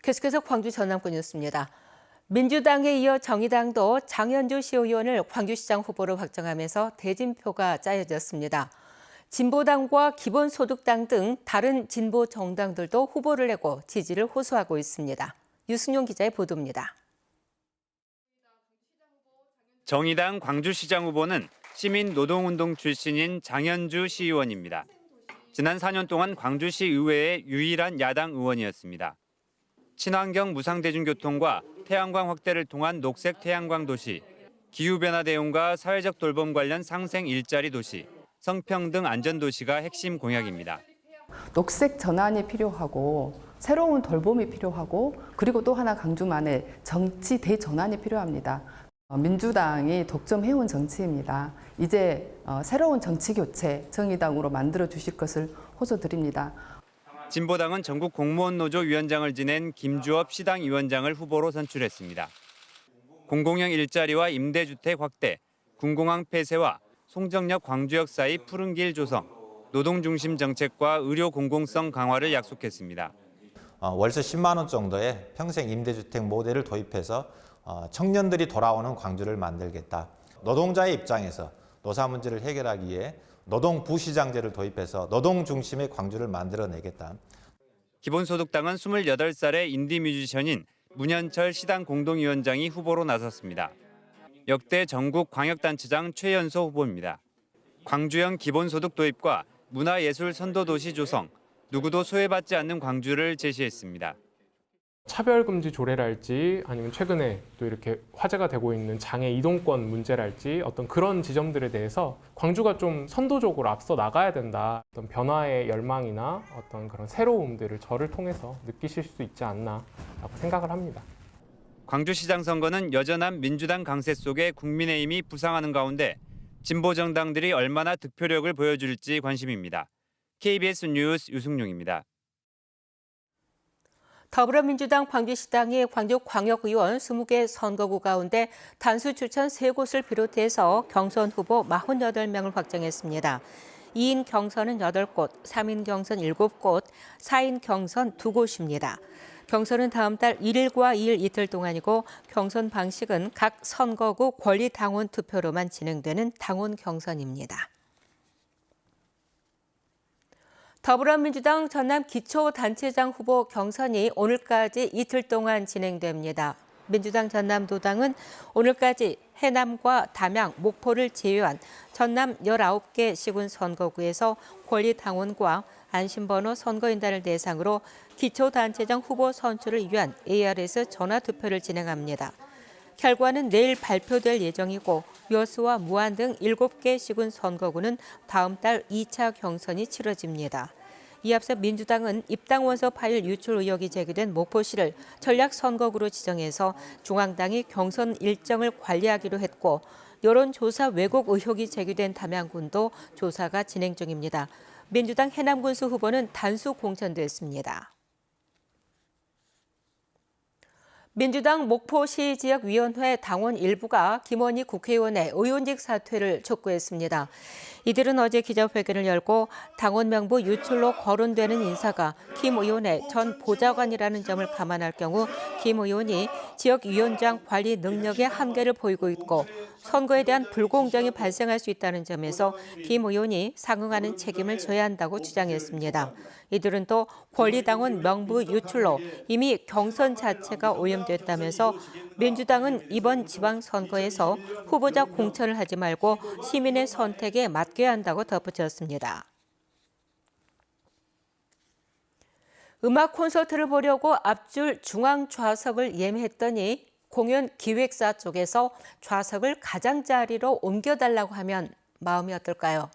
계속해서 광주 전남권 뉴스입니다. 민주당에 이어 정의당도 장현주 시의원을 광주시장 후보로 확정하면서 대진표가 짜여졌습니다. 진보당과 기본소득당 등 다른 진보 정당들도 후보를 내고 지지를 호소하고 있습니다. 유승용 기자의 보도입니다. 정의당 광주시장 후보는 시민노동운동 출신인 장현주 시의원입니다. 지난 4년 동안 광주시 의회의 유일한 야당 의원이었습니다. 친환경 무상대중교통과 태양광 확대를 통한 녹색 태양광 도시, 기후변화 대응과 사회적 돌봄 관련 상생 일자리 도시, 성평등 안전도시가 핵심 공약입니다. 녹색 전환이 필요하고 새로운 돌봄이 필요하고 그리고 또 하나 강조만의 정치 대전환이 필요합니다. 민주당이 독점해온 정치입니다. 이제 새로운 정치 교체 정의당으로 만들어 주실 것을 호소드립니다. 진보당은 전국 공무원 노조 위원장을 지낸 김주업 시당위원장을 후보로 선출했습니다. 공공형 일자리와 임대주택 확대, 군공항 폐쇄와 송정역 광주역 사이 푸른 길 조성, 노동 중심 정책과 의료 공공성 강화를 약속했습니다. 월세 10만 원 정도의 평생 임대주택 모델을 도입해서 청년들이 돌아오는 광주를 만들겠다. 노동자의 입장에서 노사 문제를 해결하기 위해 노동부시장제를 도입해서 노동 중심의 광주를 만들어내겠다. 기본소득당은 28살의 인디 뮤지션인 문현철 시당 공동위원장이 후보로 나섰습니다. 역대 전국 광역단체장 최연소 후보입니다. 광주형 기본소득 도입과 문화예술 선도도시 조성, 누구도 소외받지 않는 광주를 제시했습니다. 차별금지 조례랄지 아니면 최근에 또 이렇게 화제가 되고 있는 장애 이동권 문제랄지 어떤 그런 지점들에 대해서 광주가 좀 선도적으로 앞서 나가야 된다. 어떤 변화의 열망이나 어떤 그런 새로움들을 저를 통해서 느끼실 수 있지 않나라고 생각을 합니다. 광주시장 선거는 여전한 민주당 강세 속에 국민의힘이 부상하는 가운데 진보 정당들이 얼마나 득표력을 보여줄지 관심입니다. KBS 뉴스 유승용입니다. 더불어민주당 광주시당이 광주광역의원 20개 선거구 가운데 단수 추천 3곳을 비롯해서 경선 후보 48명을 확정했습니다. 2인 경선은 8곳, 3인 경선 7곳, 4인 경선 2곳입니다. 경선은 다음 달 1일과 2일 이틀 동안이고 경선 방식은 각 선거구 권리당원 투표로만 진행되는 당원 경선입니다. 더불어민주당 전남 기초단체장 후보 경선이 오늘까지 이틀 동안 진행됩니다. 민주당 전남도당은 오늘까지 해남과 담양, 목포를 제외한 전남 19개 시군 선거구에서 권리당원과 안심번호 선거인단을 대상으로 기초단체장 후보 선출을 위한 ARS 전화투표를 진행합니다. 결과는 내일 발표될 예정이고 여수와 무안 등 7개 시군 선거구는 다음 달 2차 경선이 치러집니다. 이 앞서 민주당은 입당원서 파일 유출 의혹이 제기된 목포시를 전략선거구로 지정해서 중앙당이 경선 일정을 관리하기로 했고 여론조사 왜곡 의혹이 제기된 담양군도 조사가 진행 중입니다. 민주당 해남군수 후보는 단수 공천됐습니다. 민주당 목포시 지역위원회 당원 일부가 김원희 국회의원의 의원직 사퇴를 촉구했습니다. 이들은 어제 기자회견을 열고 당원 명부 유출로 거론되는 인사가 김 의원의 전 보좌관이라는 점을 감안할 경우 김 의원이 지역위원장 관리 능력에 한계를 보이고 있고 선거에 대한 불공정이 발생할 수 있다는 점에서 김 의원이 상응하는 책임을 져야 한다고 주장했습니다. 이들은 또 권리당원 명부 유출로 이미 경선 자체가 오염됐다면서 민주당은 이번 지방선거에서 후보자 공천을 하지 말고 시민의 선택에 맡겨야 한다고 덧붙였습니다. 음악 콘서트를 보려고 앞줄 중앙 좌석을 예매했더니 공연 기획사 쪽에서 좌석을 가장자리로 옮겨달라고 하면 마음이 어떨까요?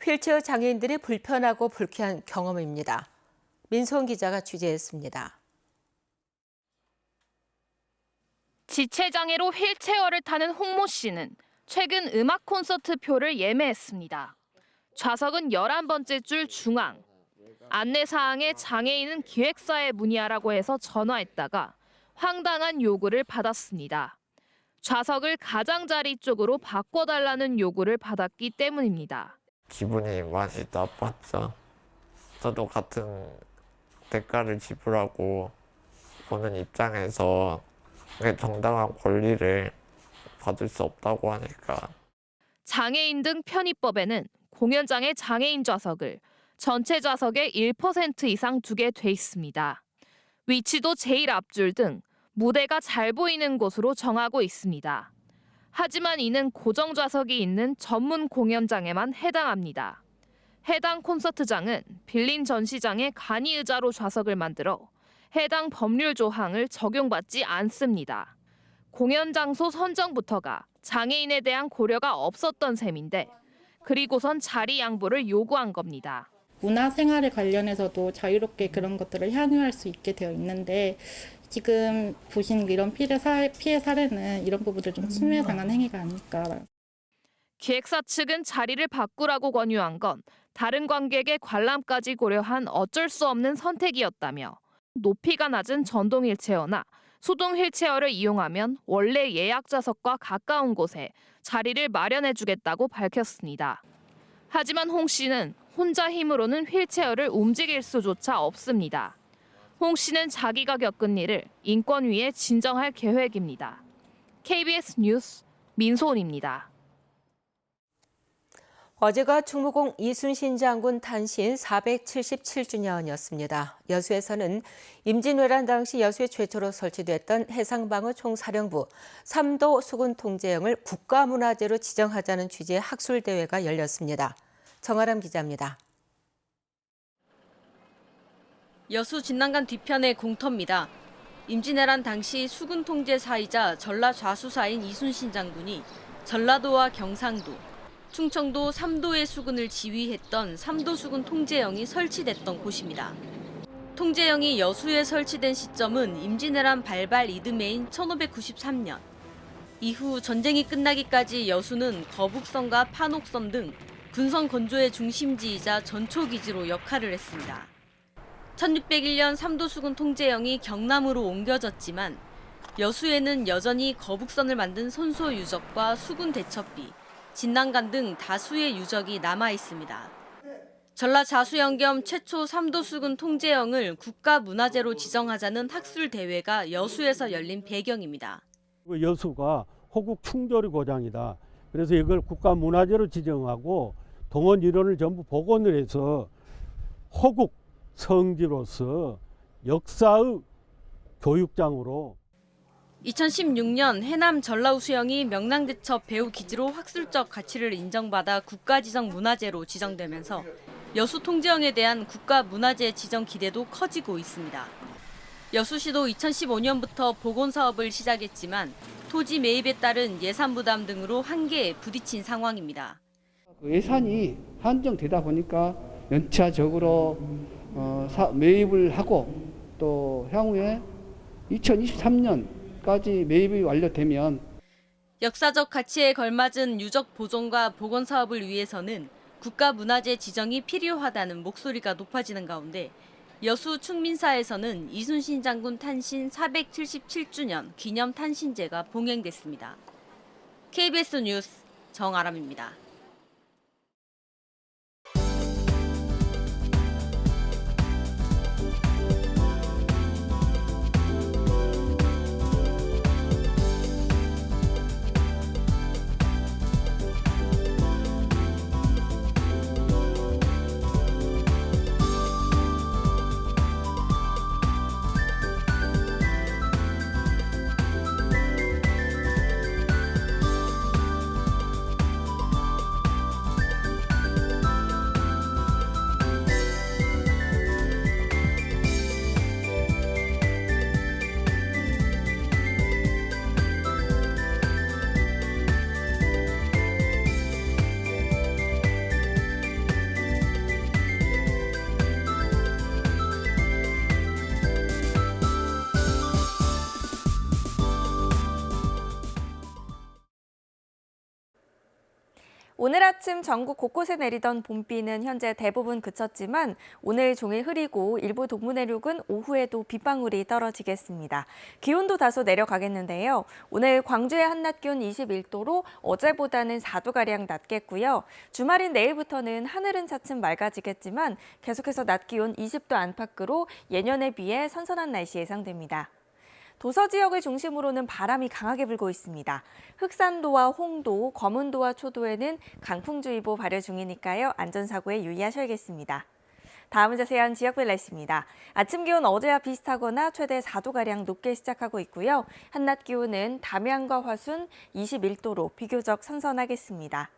휠체어 장애인들이 불편하고 불쾌한 경험입니다. 민소은 기자가 취재했습니다. 지체장애로 휠체어를 타는 홍모 씨는 최근 음악 콘서트 표를 예매했습니다. 좌석은 11번째 줄 중앙. 안내사항에 장애인은 기획사에 문의하라고 해서 전화했다가 황당한 요구를 받았습니다. 좌석을 가장자리 쪽으로 바꿔달라는 요구를 받았기 때문입니다. 기분이 많이 나빴죠. 저도 같은 대가를 지불하고 보는 입장에서 정당한 권리를 받을 수 없다고 하니까. 장애인 등 편입법에는 공연장의 장애인 좌석을 전체 좌석의 1% 이상 두게 돼 있습니다. 위치도 제일 앞줄 등 무대가 잘 보이는 곳으로 정하고 있습니다. 하지만 이는 고정 좌석이 있는 전문 공연장에만 해당합니다. 해당 콘서트장은 빌린 전시장의 간이 의자로 좌석을 만들어 해당 법률 조항을 적용받지 않습니다. 공연 장소 선정부터가 장애인에 대한 고려가 없었던 셈인데 그리고선 자리 양보를 요구한 겁니다. 문화생활에 관련해서도 자유롭게 그런 것들을 향유할 수 있게 되어 있는데 지금 보신 이런 피해 사례는 이런 부분들 좀 침해당한 행위가 아닐까. 기획사 측은 자리를 바꾸라고 권유한 건 다른 관객의 관람까지 고려한 어쩔 수 없는 선택이었다며 높이가 낮은 전동 휠체어나 수동 휠체어를 이용하면 원래 예약 좌석과 가까운 곳에 자리를 마련해 주겠다고 밝혔습니다. 하지만 홍 씨는 혼자 힘으로는 휠체어를 움직일 수조차 없습니다. 홍 씨는 자기가 겪은 일을 인권위에 진정할 계획입니다. KBS 뉴스 민소은입니다. 어제가 충무공 이순신 장군 탄신 477주년이었습니다. 여수에서는 임진왜란 당시 여수에 최초로 설치됐던 해상방어 총사령부 3도 수군통제형을 국가문화재로 지정하자는 취지의 학술대회가 열렸습니다. 정아람 기자입니다. 여수 진난간 뒤편의 공터입니다. 임진왜란 당시 수군통제사이자 전라 좌수사인 이순신 장군이 전라도와 경상도, 충청도 3도의 수군을 지휘했던 3도 수군 통제형이 설치됐던 곳입니다. 통제형이 여수에 설치된 시점은 임진왜란 발발 이듬해인 1593년. 이후 전쟁이 끝나기까지 여수는 거북선과 판옥선 등 군선 건조의 중심지이자 전초기지로 역할을 했습니다. 1601년 3도 수군 통제형이 경남으로 옮겨졌지만 여수에는 여전히 거북선을 만든 선소 유적과 수군 대첩비, 진난간 등 다수의 유적이 남아 있습니다. 전라 자수영 겸 최초 3도 수군 통제형을 국가문화재로 지정하자는 학술 대회가 여수에서 열린 배경입니다. 여수가 호국 충돌의 고장이다. 그래서 이걸 국가문화재로 지정하고 동원 일원을 전부 복원을 해서 호국 성지로서 역사의 교육장으로. 2016년 해남 전라우수영이 명랑대첩 배후기지로 학술적 가치를 인정받아 국가지정 문화재로 지정되면서 여수 통제형에 대한 국가문화재 지정 기대도 커지고 있습니다. 여수시도 2015년부터 복원 사업을 시작했지만 토지 매입에 따른 예산 부담 등으로 한계에 부딪힌 상황입니다. 예산이 한정되다 보니까 연차적으로 매입을 하고 또 향후에 2023년까지 매입이 완료되면 역사적 가치에 걸맞은 유적 보존과 복원 사업을 위해서는 국가문화재 지정이 필요하다는 목소리가 높아지는 가운데 여수 충민사에서는 이순신 장군 탄신 477주년 기념 탄신제가 봉행됐습니다. KBS 뉴스 정아람입니다. 오늘 아침 전국 곳곳에 내리던 봄비는 현재 대부분 그쳤지만 오늘 종일 흐리고 일부 동부내륙은 오후에도 빗방울이 떨어지겠습니다. 기온도 다소 내려가겠는데요. 오늘 광주의 한낮 기온 21도로 어제보다는 4도가량 낮겠고요. 주말인 내일부터는 하늘은 차츰 맑아지겠지만 계속해서 낮 기온 20도 안팎으로 예년에 비해 선선한 날씨 예상됩니다. 도서 지역을 중심으로는 바람이 강하게 불고 있습니다. 흑산도와 홍도, 거문도와 초도에는 강풍주의보 발효 중이니까요. 안전사고에 유의하셔야겠습니다. 다음은 자세한 지역별 날씨입니다. 아침 기온 어제와 비슷하거나 최대 4도가량 높게 시작하고 있고요. 한낮 기온은 담양과 화순 21도로 비교적 선선하겠습니다.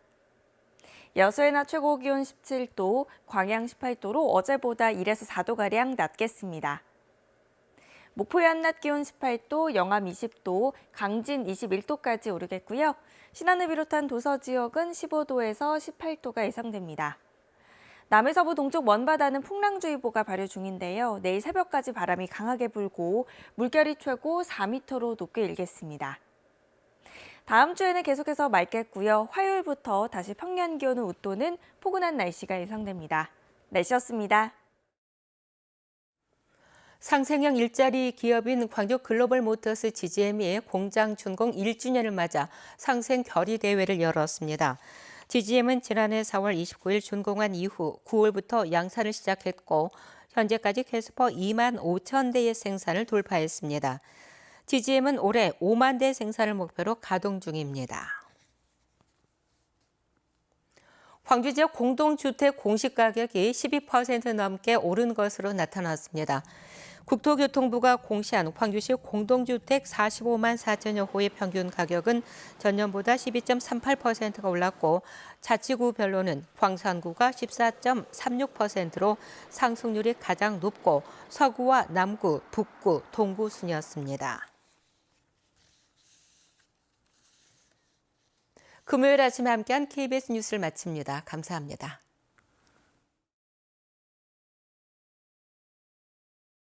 여수의 낮 최고 기온 17도, 광양 18도로 어제보다 1에서 4도가량 낮겠습니다. 목포의 한낮 기온 18도, 영암 20도, 강진 21도까지 오르겠고요. 신안을 비롯한 도서 지역은 15도에서 18도가 예상됩니다. 남해서부 동쪽 먼바다는 풍랑주의보가 발효 중인데요. 내일 새벽까지 바람이 강하게 불고 물결이 최고 4m로 높게 일겠습니다. 다음 주에는 계속해서 맑겠고요. 화요일부터 다시 평년 기온을 웃도는 포근한 날씨가 예상됩니다. 날씨였습니다. 상생형 일자리 기업인 광주 글로벌모터스 GGM이 공장 준공 1주년을 맞아 상생 결의 대회를 열었습니다. GGM은 지난해 4월 29일 준공한 이후 9월부터 양산을 시작했고 현재까지 캐스퍼 2만 5천 대의 생산을 돌파했습니다. GGM은 올해 5만 대 생산을 목표로 가동 중입니다. 광주 지역 공동주택 공시가격이 12% 넘게 오른 것으로 나타났습니다. 국토교통부가 공시한 광주시 공동주택 45만 4천여 호의 평균 가격은 전년보다 12.38%가 올랐고 자치구별로는 광산구가 14.36%로 상승률이 가장 높고 서구와 남구, 북구, 동구 순이었습니다. 금요일 아침에 함께한 KBS 뉴스를 마칩니다. 감사합니다.